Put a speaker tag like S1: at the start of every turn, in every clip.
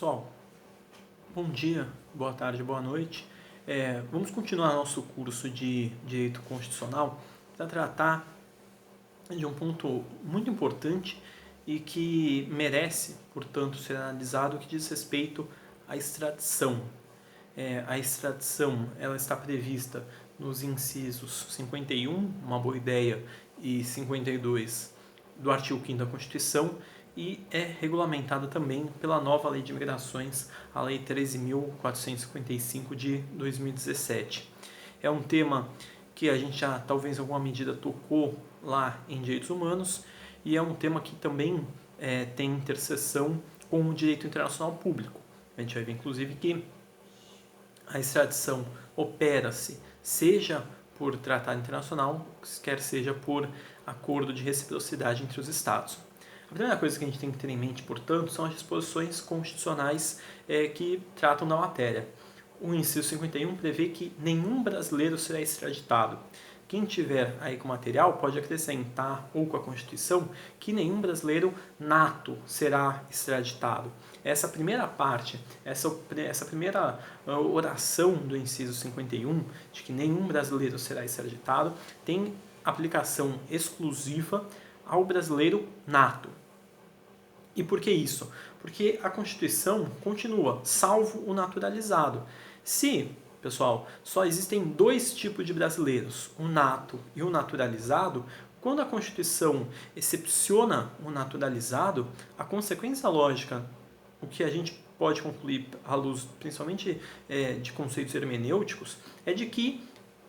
S1: Pessoal, bom dia, boa tarde, boa noite. Vamos continuar nosso curso de Direito Constitucional para tratar de um ponto muito importante e que merece, portanto, ser analisado, que diz respeito à extradição. A extradição ela está prevista nos incisos 51, uma boa ideia, e 52 do artigo 5º da Constituição, e é regulamentada também pela nova Lei de Migrações, a Lei 13.455 de 2017. É um tema que a gente já talvez em alguma medida tocou lá em Direitos Humanos e é um tema que também tem interseção com o direito internacional público. A gente vai ver inclusive que a extradição opera-se seja por tratado internacional, quer seja por acordo de reciprocidade entre os Estados. A primeira coisa que a gente tem que ter em mente, portanto, são as disposições constitucionais que tratam da matéria. O inciso 51 prevê que nenhum brasileiro será extraditado. Quem tiver aí com material pode acrescentar, ou com a Constituição, que nenhum brasileiro nato será extraditado. Essa primeira parte, essa primeira oração do inciso 51, de que nenhum brasileiro será extraditado, tem aplicação exclusiva ao brasileiro nato. E por que isso? Porque a Constituição continua, salvo o naturalizado. Se, pessoal, só existem dois tipos de brasileiros, o nato e o naturalizado, quando a Constituição excepciona o naturalizado, a consequência lógica, o que a gente pode concluir à luz principalmente de conceitos hermenêuticos, é de que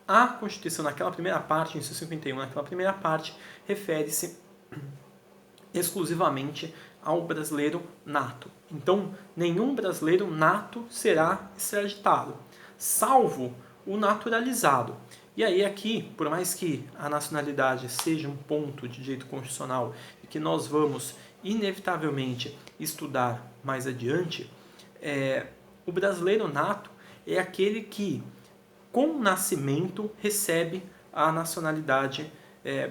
S1: a Constituição, naquela primeira parte, inciso 51, naquela primeira parte, refere-se exclusivamente ao brasileiro nato. Então, nenhum brasileiro nato será extraditado, salvo o naturalizado. E aí aqui, por mais que a nacionalidade seja um ponto de direito constitucional e que nós vamos inevitavelmente estudar mais adiante, o brasileiro nato é aquele que, com nascimento, recebe a nacionalidade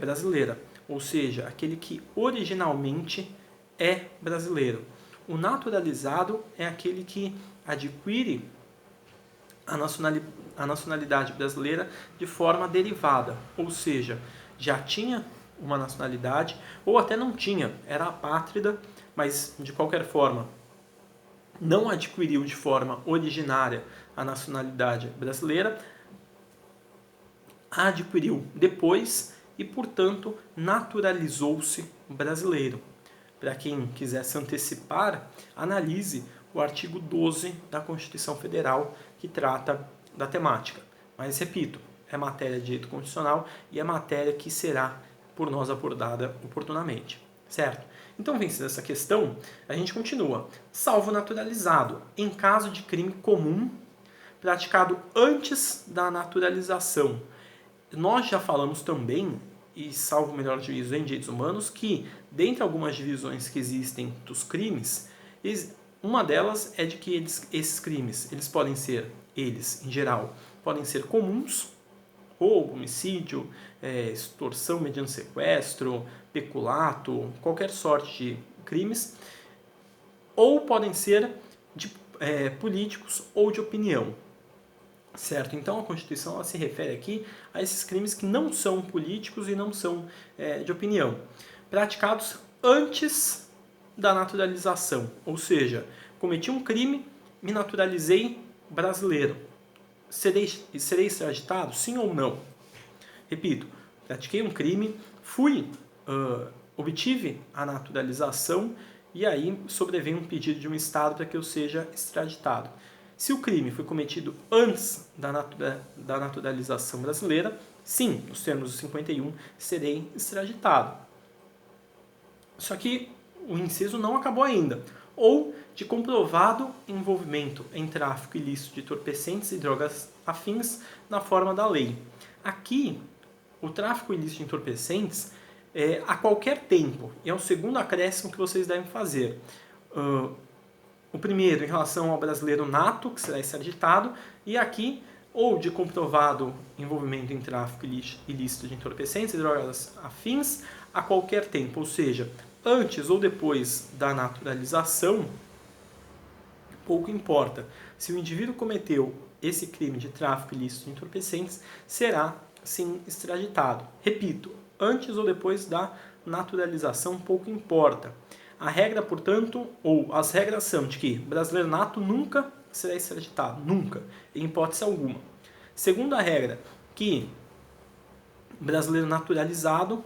S1: brasileira, ou seja, aquele que originalmente é brasileiro. O naturalizado é aquele que adquire a nacionalidade brasileira de forma derivada, ou seja, já tinha uma nacionalidade ou até não tinha, era apátrida, mas de qualquer forma não adquiriu de forma originária a nacionalidade brasileira, a adquiriu depois e, portanto, naturalizou-se brasileiro. Para quem quiser se antecipar, analise o artigo 12 da Constituição Federal, que trata da temática. Mas, repito, é matéria de direito constitucional e é matéria que será por nós abordada oportunamente, certo? Então, vencida essa questão, a gente continua. Salvo naturalizado, em caso de crime comum praticado antes da naturalização. Nós já falamos também, e salvo o melhor juízo em direitos humanos, que, dentre algumas divisões que existem dos crimes, uma delas é de que esses crimes, eles podem ser, em geral, podem ser comuns, roubo, homicídio, extorsão mediante sequestro, peculato, qualquer sorte de crimes, ou podem ser políticos ou de opinião. Certo? Então a Constituição ela se refere aqui a esses crimes que não são políticos e não são de opinião, praticados antes da naturalização, ou seja, cometi um crime, me naturalizei brasileiro. Serei extraditado? Sim ou não? Repito, pratiquei um crime, obtive a naturalização e aí sobreveio um pedido de um Estado para que eu seja extraditado. Se o crime foi cometido antes da naturalização brasileira, sim, nos termos do 51, serei extraditado. Só que o inciso não acabou ainda. Ou de comprovado envolvimento em tráfico ilícito de entorpecentes e drogas afins na forma da lei. Aqui, o tráfico ilícito de entorpecentes é a qualquer tempo. E é o segundo acréscimo que vocês devem fazer. O primeiro em relação ao brasileiro nato, que será extraditado, e aqui, ou de comprovado envolvimento em tráfico ilícito de entorpecentes e drogas afins a qualquer tempo, ou seja, antes ou depois da naturalização, pouco importa. Se o indivíduo cometeu esse crime de tráfico ilícito de entorpecentes, será sim extraditado. Repito, antes ou depois da naturalização, pouco importa. A regra, portanto, ou as regras são de que brasileiro nato nunca será extraditado, nunca, em hipótese alguma. Segunda regra, que brasileiro naturalizado,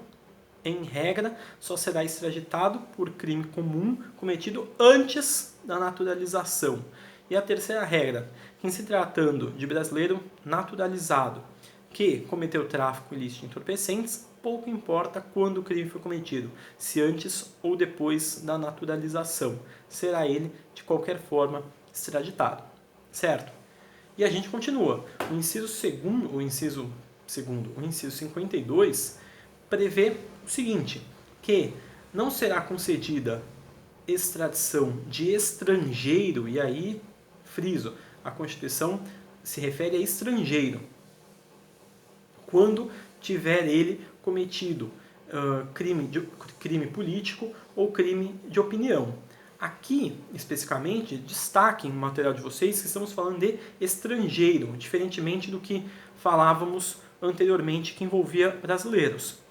S1: em regra, só será extraditado por crime comum cometido antes da naturalização. E a terceira regra, que em se tratando de brasileiro naturalizado que cometeu tráfico ilícito de entorpecentes, pouco importa quando o crime foi cometido, se antes ou depois da naturalização, será ele, de qualquer forma, extraditado. Certo? E a gente continua. O inciso 52 prevê o seguinte, que não será concedida extradição de estrangeiro, e aí, friso, a Constituição se refere a estrangeiro, quando tiver ele cometido crime político ou crime de opinião. Aqui, especificamente, destaquem no material de vocês que estamos falando de estrangeiro, diferentemente do que falávamos anteriormente que envolvia brasileiros.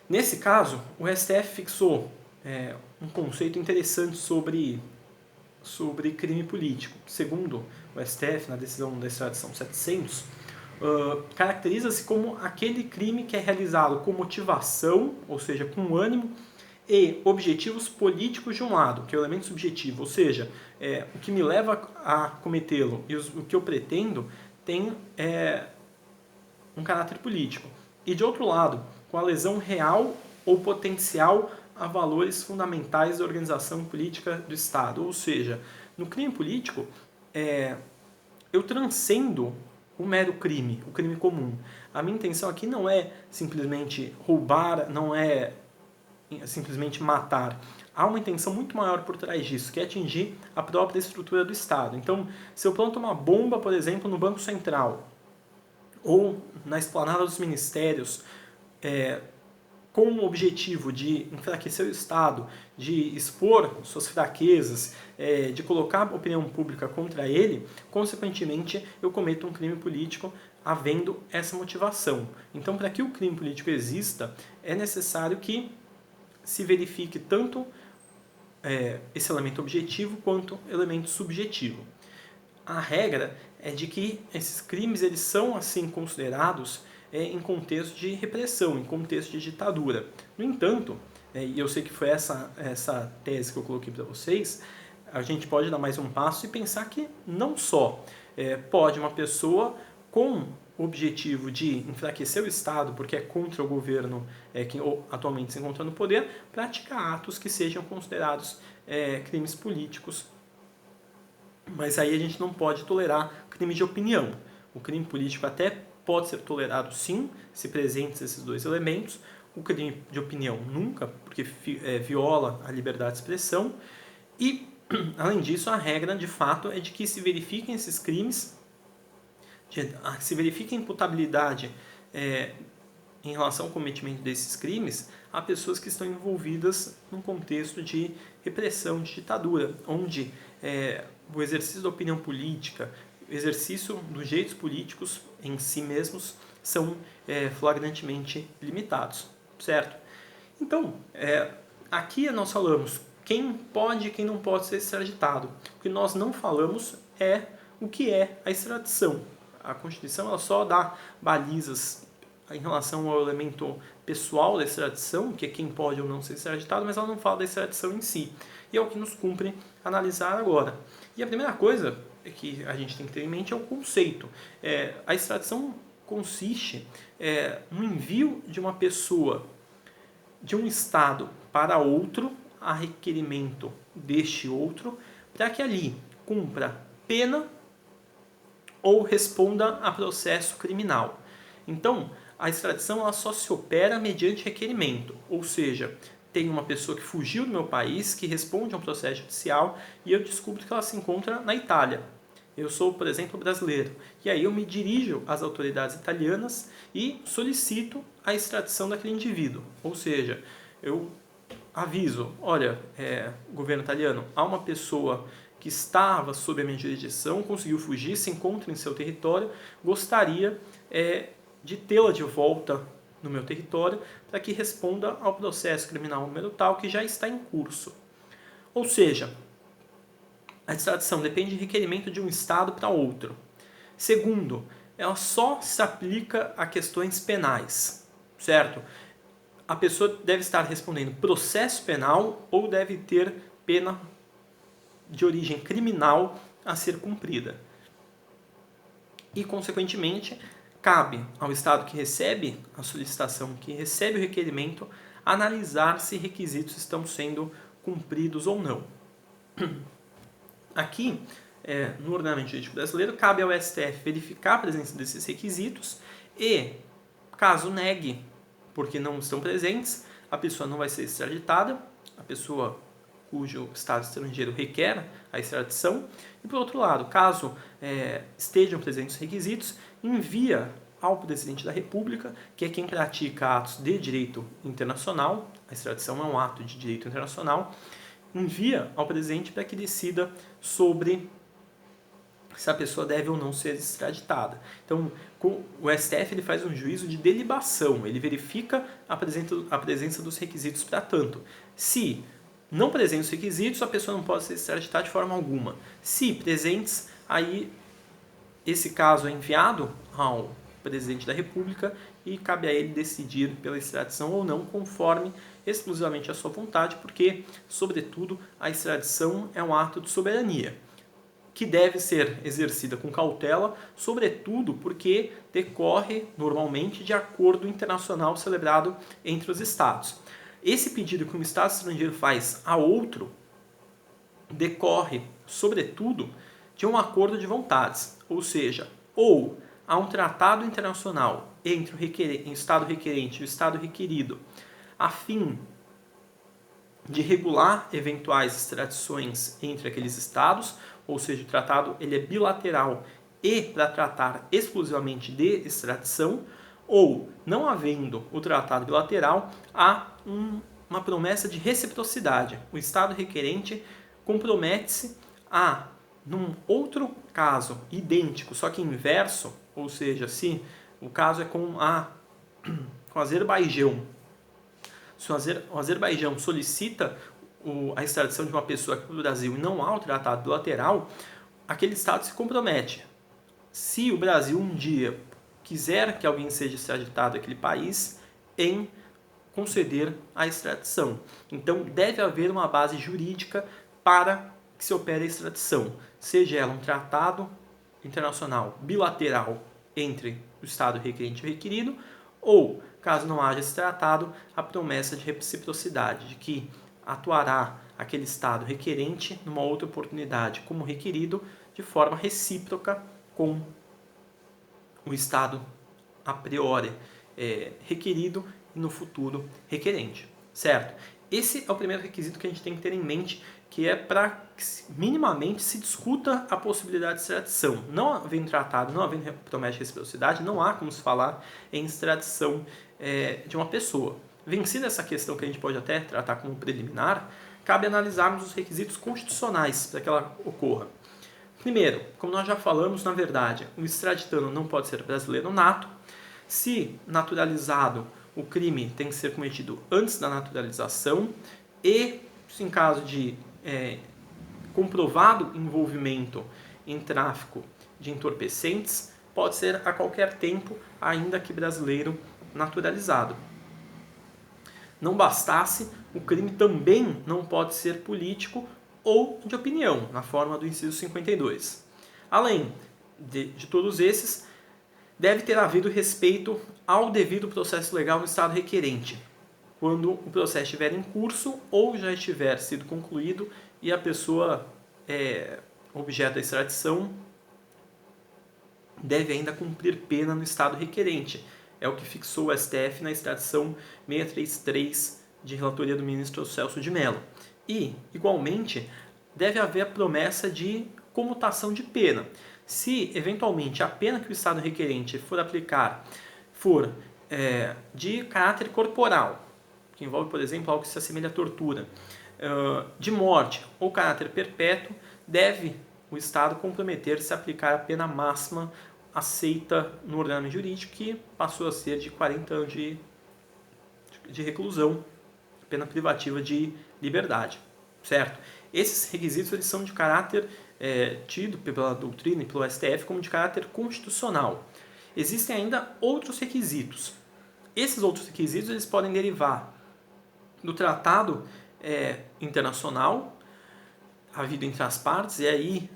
S1: Nesse caso, o STF fixou um conceito interessante sobre crime político. Segundo o STF, na decisão da extradição 700, caracteriza-se como aquele crime que é realizado com motivação, ou seja, com ânimo, e objetivos políticos de um lado, que é o elemento subjetivo, ou seja, o que me leva a cometê-lo e o que eu pretendo tem um caráter político. E de outro lado, com a lesão real ou potencial a valores fundamentais da organização política do Estado. Ou seja, no crime político, eu transcendo o mero crime, o crime comum. A minha intenção aqui não é simplesmente roubar, não é simplesmente matar. Há uma intenção muito maior por trás disso, que é atingir a própria estrutura do Estado. Então, se eu planto uma bomba, por exemplo, no Banco Central, ou na esplanada dos ministérios, com o objetivo de enfraquecer o Estado, de expor suas fraquezas, de colocar a opinião pública contra ele, consequentemente eu cometo um crime político havendo essa motivação. Então, para que o crime político exista, é necessário que se verifique tanto esse elemento objetivo quanto elemento subjetivo. A regra é de que esses crimes eles são assim considerados em contexto de repressão, em contexto de ditadura. No entanto, e eu sei que foi essa tese que eu coloquei para vocês, a gente pode dar mais um passo e pensar que não só pode uma pessoa com o objetivo de enfraquecer o Estado, porque é contra o governo que atualmente se encontra no poder, praticar atos que sejam considerados crimes políticos. Mas aí a gente não pode tolerar crime de opinião. O crime político até pode ser tolerado sim, se presentes esses dois elementos. O crime de opinião nunca, porque viola a liberdade de expressão. E, além disso, a regra de fato é de que se verifiquem esses crimes, se verifique a imputabilidade em relação ao cometimento desses crimes a pessoas que estão envolvidas num contexto de repressão, de ditadura, onde o exercício da opinião política, o exercício dos direitos políticos em si mesmos são flagrantemente limitados, certo? Então, aqui nós falamos quem pode e quem não pode ser extraditado. O que nós não falamos é o que é a extradição. A Constituição ela só dá balizas em relação ao elemento pessoal da extradição, que é quem pode ou não ser extraditado, mas ela não fala da extradição em si. E é o que nos cumpre analisar agora. E a primeira coisa que a gente tem que ter em mente é o conceito. A extradição consiste no envio de uma pessoa de um estado para outro, a requerimento deste outro, para que ali cumpra pena ou responda a processo criminal. Então, a extradição ela só se opera mediante requerimento, ou seja, tem uma pessoa que fugiu do meu país, que responde a um processo judicial e eu descubro que ela se encontra na Itália. Eu sou, por exemplo, brasileiro. E aí eu me dirijo às autoridades italianas e solicito a extradição daquele indivíduo. Ou seja, eu aviso, olha, governo italiano, há uma pessoa que estava sob a minha jurisdição, conseguiu fugir, se encontra em seu território, gostaria de tê-la de volta no meu território para que responda ao processo criminal número tal que já está em curso. Ou seja, a extradição depende de requerimento de um Estado para outro. Segundo, ela só se aplica a questões penais, certo? A pessoa deve estar respondendo processo penal ou deve ter pena de origem criminal a ser cumprida. E, consequentemente, cabe ao Estado que recebe a solicitação, que recebe o requerimento, analisar se requisitos estão sendo cumpridos ou não. Aqui, no ordenamento jurídico brasileiro, cabe ao STF verificar a presença desses requisitos e, caso negue, porque não estão presentes, a pessoa não vai ser extraditada, a pessoa cujo Estado estrangeiro requer a extradição, e por outro lado, caso estejam presentes os requisitos, envia ao Presidente da República, que é quem pratica atos de direito internacional, a extradição é um ato de direito internacional, envia ao Presidente para que decida sobre se a pessoa deve ou não ser extraditada. Então, o STF ele faz um juízo de delibação, ele verifica a presença dos requisitos para tanto. Se não presentes os requisitos, a pessoa não pode ser extraditada de forma alguma. Se presentes, aí esse caso é enviado ao Presidente da República e cabe a ele decidir pela extradição ou não, conforme exclusivamente a sua vontade, porque, sobretudo, a extradição é um ato de soberania, que deve ser exercida com cautela, sobretudo porque decorre normalmente de acordo internacional celebrado entre os Estados. Esse pedido que um Estado estrangeiro faz a outro decorre, sobretudo, de um acordo de vontades, ou seja, ou há um tratado internacional entre o Estado requerente e o Estado requerido, a fim de regular eventuais extradições entre aqueles Estados, ou seja, o tratado ele é bilateral e para tratar exclusivamente de extradição, ou, não havendo o tratado bilateral, há uma promessa de reciprocidade. O Estado requerente compromete-se a, num outro caso idêntico, só que inverso, ou seja, se o caso é com o Azerbaijão, se o Azerbaijão solicita a extradição de uma pessoa aqui para o Brasil e não há o tratado bilateral, aquele Estado se compromete. Se o Brasil um dia quiser que alguém seja extraditado àquele país, em conceder a extradição. Então, deve haver uma base jurídica para que se opere a extradição, seja ela um tratado internacional bilateral entre o Estado requerente e o requerido, ou, caso não haja esse tratado, a promessa de reciprocidade, de que atuará aquele Estado requerente numa outra oportunidade como requerido, de forma recíproca com o Estado a priori requerido e no futuro requerente, certo? Esse é o primeiro requisito que a gente tem que ter em mente, que é para que minimamente se discuta a possibilidade de extradição. Não havendo tratado, não havendo promessa de reciprocidade, não há como se falar em extradição de uma pessoa. Vencida essa questão, que a gente pode até tratar como preliminar, cabe analisarmos os requisitos constitucionais para que ela ocorra. Primeiro, como nós já falamos, na verdade, o extraditando não pode ser brasileiro nato. Se naturalizado, o crime tem que ser cometido antes da naturalização e, em caso de comprovado envolvimento em tráfico de entorpecentes, pode ser a qualquer tempo, ainda que brasileiro naturalizado. Não bastasse, o crime também não pode ser político ou de opinião, na forma do inciso 52. Além de todos esses, deve ter havido respeito ao devido processo legal no Estado requerente, quando o processo estiver em curso ou já estiver sido concluído e a pessoa objeto da extradição deve ainda cumprir pena no Estado requerente. É o que fixou o STF na extradição 633 de relatoria do ministro Celso de Mello. E, igualmente, deve haver a promessa de comutação de pena. Se, eventualmente, a pena que o Estado requerente for aplicar for de caráter corporal, que envolve, por exemplo, algo que se assemelha à tortura, de morte ou caráter perpétuo, deve o Estado comprometer-se a aplicar a pena máxima aceita no ordenamento jurídico, que passou a ser de 40 anos de reclusão, pena privativa de liberdade, certo? Esses requisitos eles são de caráter tido pela doutrina e pelo STF como de caráter constitucional. Existem ainda outros requisitos. Esses outros requisitos eles podem derivar do tratado internacional havido entre as partes, e aí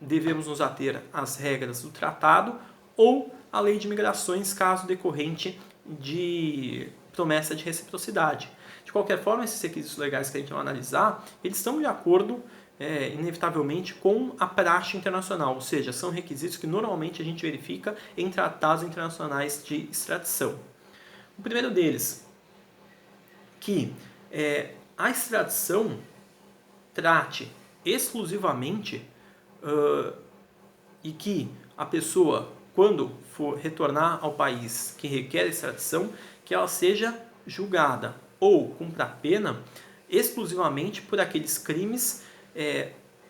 S1: devemos nos ater às regras do tratado, ou à lei de migrações, caso decorrente de promessa de reciprocidade. De qualquer forma, esses requisitos legais que a gente vai analisar, eles estão de acordo, inevitavelmente, com a praxe internacional, ou seja, são requisitos que normalmente a gente verifica em tratados internacionais de extradição. O primeiro deles, que a extradição trate exclusivamente e que a pessoa, quando for retornar ao país que requer extradição, que ela seja julgada ou cumpra a pena exclusivamente por aqueles crimes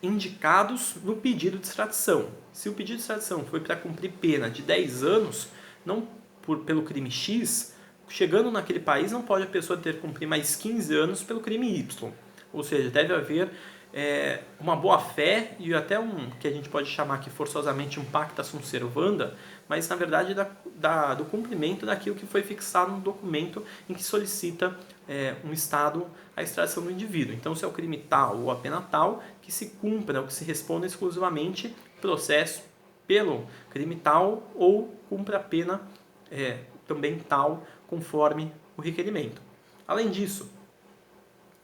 S1: indicados no pedido de extradição. Se o pedido de extradição foi para cumprir pena de 10 anos, não pelo crime X, chegando naquele país não pode a pessoa ter que cumprir mais 15 anos pelo crime Y. Ou seja, deve haver uma boa-fé e até que a gente pode chamar aqui forçosamente um pacta sunt servanda, mas na verdade do cumprimento daquilo que foi fixado no documento em que solicita um Estado a extradição do indivíduo. Então, se é o crime tal ou a pena tal, que se cumpra ou que se responda exclusivamente processo pelo crime tal ou cumpra a pena também tal, conforme o requerimento. Além disso,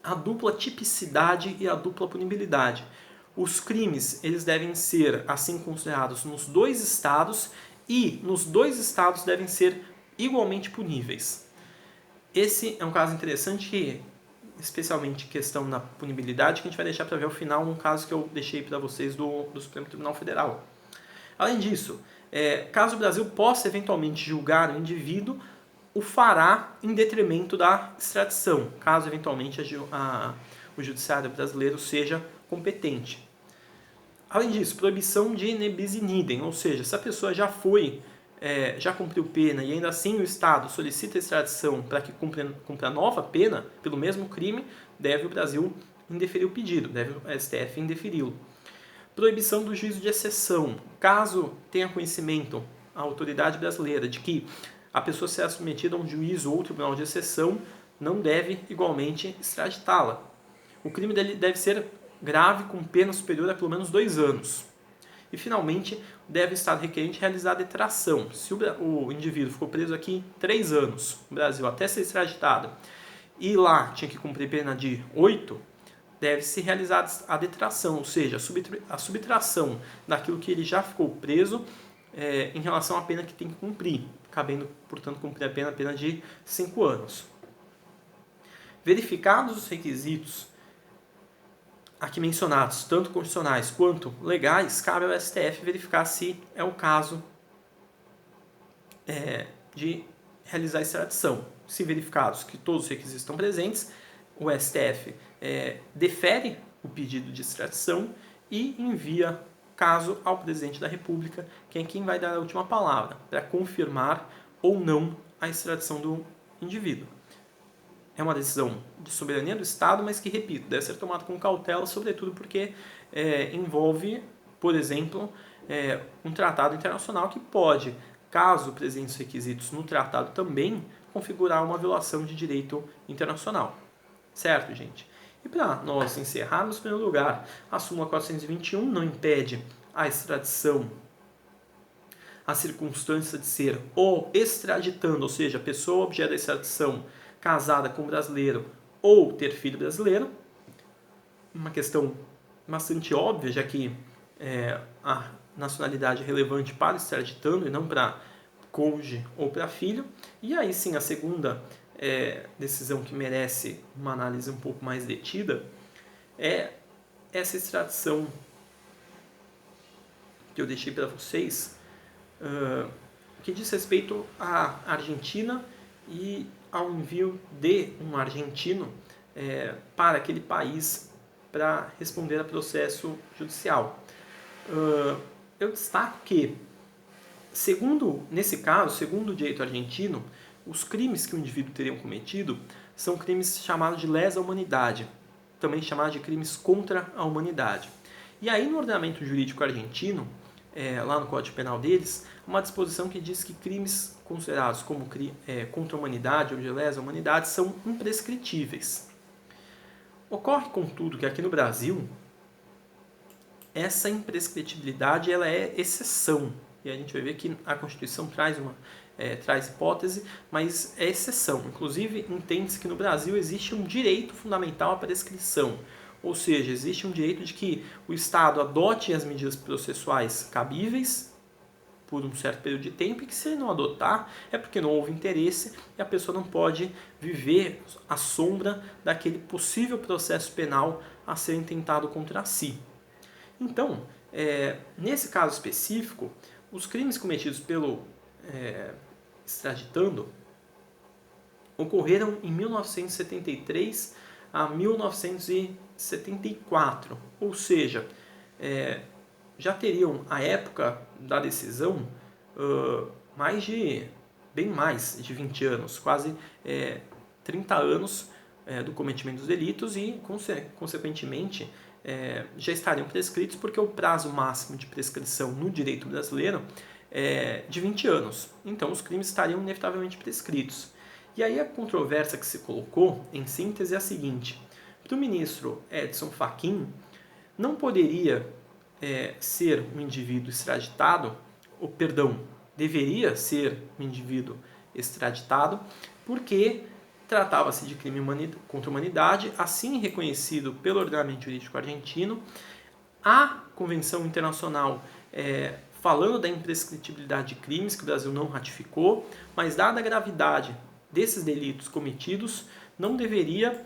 S1: a dupla tipicidade e a dupla punibilidade. Os crimes eles devem ser assim considerados nos dois estados e nos dois estados devem ser igualmente puníveis. Esse é um caso interessante, que, especialmente questão da punibilidade, que a gente vai deixar para ver ao final, um caso que eu deixei para vocês do Supremo Tribunal Federal. Além disso, caso o Brasil possa eventualmente julgar o indivíduo, o fará em detrimento da extradição, caso eventualmente o judiciário brasileiro seja competente. Além disso, proibição de ne bis in idem, ou seja, se a pessoa já cumpriu pena e ainda assim o Estado solicita extradição para que cumpra nova pena pelo mesmo crime, deve o Brasil indeferir o pedido, deve o STF indeferi-lo. Proibição do juízo de exceção, caso tenha conhecimento a autoridade brasileira de que a pessoa será submetida a um juízo ou tribunal de exceção, não deve igualmente extraditá-la. O crime deve ser grave, com pena superior a pelo menos 2 anos. E, finalmente, deve o Estado requerente realizar a detração. Se o indivíduo ficou preso aqui 3 anos no Brasil até ser extraditado e lá tinha que cumprir pena de 8, deve-se realizar a detração, ou seja, a subtração daquilo que ele já ficou preso em relação à pena que tem que cumprir, cabendo, portanto, cumprir a pena de 5 anos. Verificados os requisitos aqui mencionados, tanto constitucionais quanto legais, cabe ao STF verificar se é o caso de realizar a extradição. Se verificados que todos os requisitos estão presentes, o STF defere o pedido de extradição e envia caso ao presidente da República, que é quem vai dar a última palavra, para confirmar ou não a extradição do indivíduo. É uma decisão de soberania do Estado, mas que, repito, deve ser tomada com cautela, sobretudo porque envolve, por exemplo, um tratado internacional que pode, caso presente os requisitos no tratado também, configurar uma violação de direito internacional. Certo, gente? E para nós encerrarmos, em primeiro lugar, a súmula 421 não impede a extradição, a circunstância de ser o extraditando, ou seja, a pessoa objeto da extradição casada com um brasileiro ou ter filho brasileiro. Uma questão bastante óbvia, já que a nacionalidade é relevante para o extraditando e não para cônjuge ou para filho. E aí sim, a segunda decisão que merece uma análise um pouco mais detida é essa extradição que eu deixei para vocês, que diz respeito à Argentina e ao envio de um argentino para aquele país para responder a processo judicial. Eu destaco que, nesse caso, segundo o direito argentino, os crimes que o indivíduo teria cometido são crimes chamados de lesa humanidade, também chamados de crimes contra a humanidade. E aí no ordenamento jurídico argentino, lá no Código Penal deles, uma disposição que diz que crimes considerados como contra a humanidade ou de lesa humanidade são imprescritíveis. Ocorre, contudo, que aqui no Brasil, essa imprescritibilidade ela é exceção. E a gente vai ver que a Constituição traz hipótese, mas é exceção. Inclusive, entende-se que no Brasil existe um direito fundamental à prescrição. Ou seja, existe um direito de que o Estado adote as medidas processuais cabíveis por um certo período de tempo e que, se ele não adotar, é porque não houve interesse e a pessoa não pode viver à sombra daquele possível processo penal a ser intentado contra si. Então, nesse caso específico, os crimes cometidos pelo extraditando ocorreram em 1973 a 1974, ou seja, já teriam, à época da decisão, bem mais de 20 anos, quase 30 anos do cometimento dos delitos e, consequentemente, já estariam prescritos, porque o prazo máximo de prescrição no direito brasileiro é de 20 anos. Então, os crimes estariam inevitavelmente prescritos. E aí a controvérsia que se colocou, em síntese, é a seguinte: para o ministro Edson Fachin, não poderia ser um indivíduo extraditado, deveria ser um indivíduo extraditado, porque tratava-se de crime contra a humanidade, assim reconhecido pelo ordenamento jurídico argentino. A Convenção Internacional falando da imprescritibilidade de crimes, que o Brasil não ratificou, mas dada a gravidade desses delitos cometidos, não deveria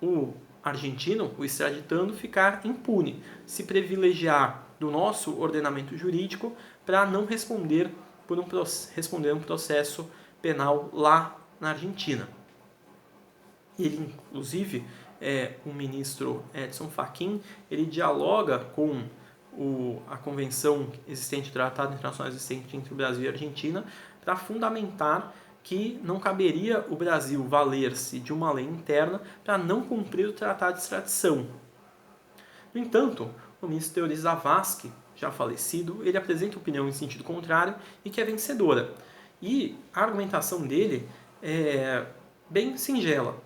S1: o argentino, o extraditando, ficar impune, se privilegiar do nosso ordenamento jurídico para não responder um processo penal lá na Argentina. Ele, inclusive, o ministro Edson Fachin, ele dialoga com a convenção existente, o Tratado Internacional existente entre o Brasil e a Argentina, para fundamentar que não caberia o Brasil valer-se de uma lei interna para não cumprir o Tratado de Extradição. No entanto, o ministro Teori Zavascki, já falecido, ele apresenta opinião em sentido contrário e que é vencedora. E a argumentação dele é bem singela.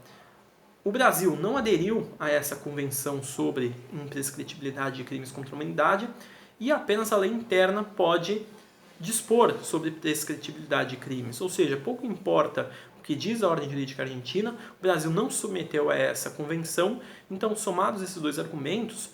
S1: O Brasil não aderiu a essa convenção sobre imprescritibilidade de crimes contra a humanidade e apenas a lei interna pode dispor sobre prescritibilidade de crimes, ou seja, pouco importa o que diz a ordem jurídica argentina, o Brasil não se submeteu a essa convenção, então, somados esses dois argumentos,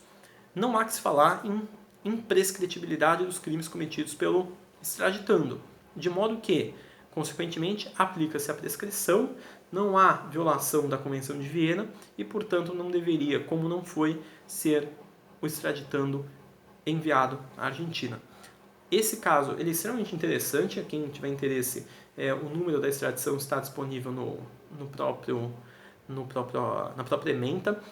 S1: não há que se falar em imprescritibilidade dos crimes cometidos pelo extraditando, de modo que, consequentemente, aplica-se a prescrição, não há violação da Convenção de Viena e, portanto, não deveria, como não foi, ser o extraditando enviado à Argentina. Esse caso ele é extremamente interessante. A quem tiver interesse, o número da extradição está disponível na própria ementa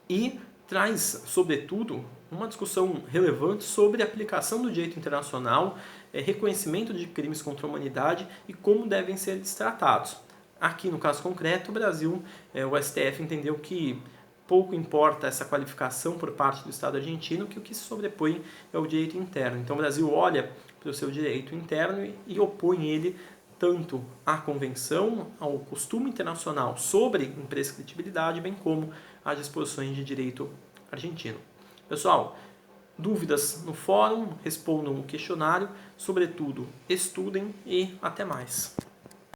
S1: e traz, sobretudo, uma discussão relevante sobre a aplicação do direito internacional, reconhecimento de crimes contra a humanidade e como devem ser tratados. Aqui, no caso concreto, o Brasil, o STF entendeu que pouco importa essa qualificação por parte do Estado argentino, que o que se sobrepõe é o direito interno. Então o Brasil olha para o seu direito interno e opõe ele tanto à Convenção, ao costume internacional sobre imprescritibilidade, bem como às disposições de direito argentino. Pessoal, dúvidas no fórum, respondam o questionário, sobretudo estudem e até mais.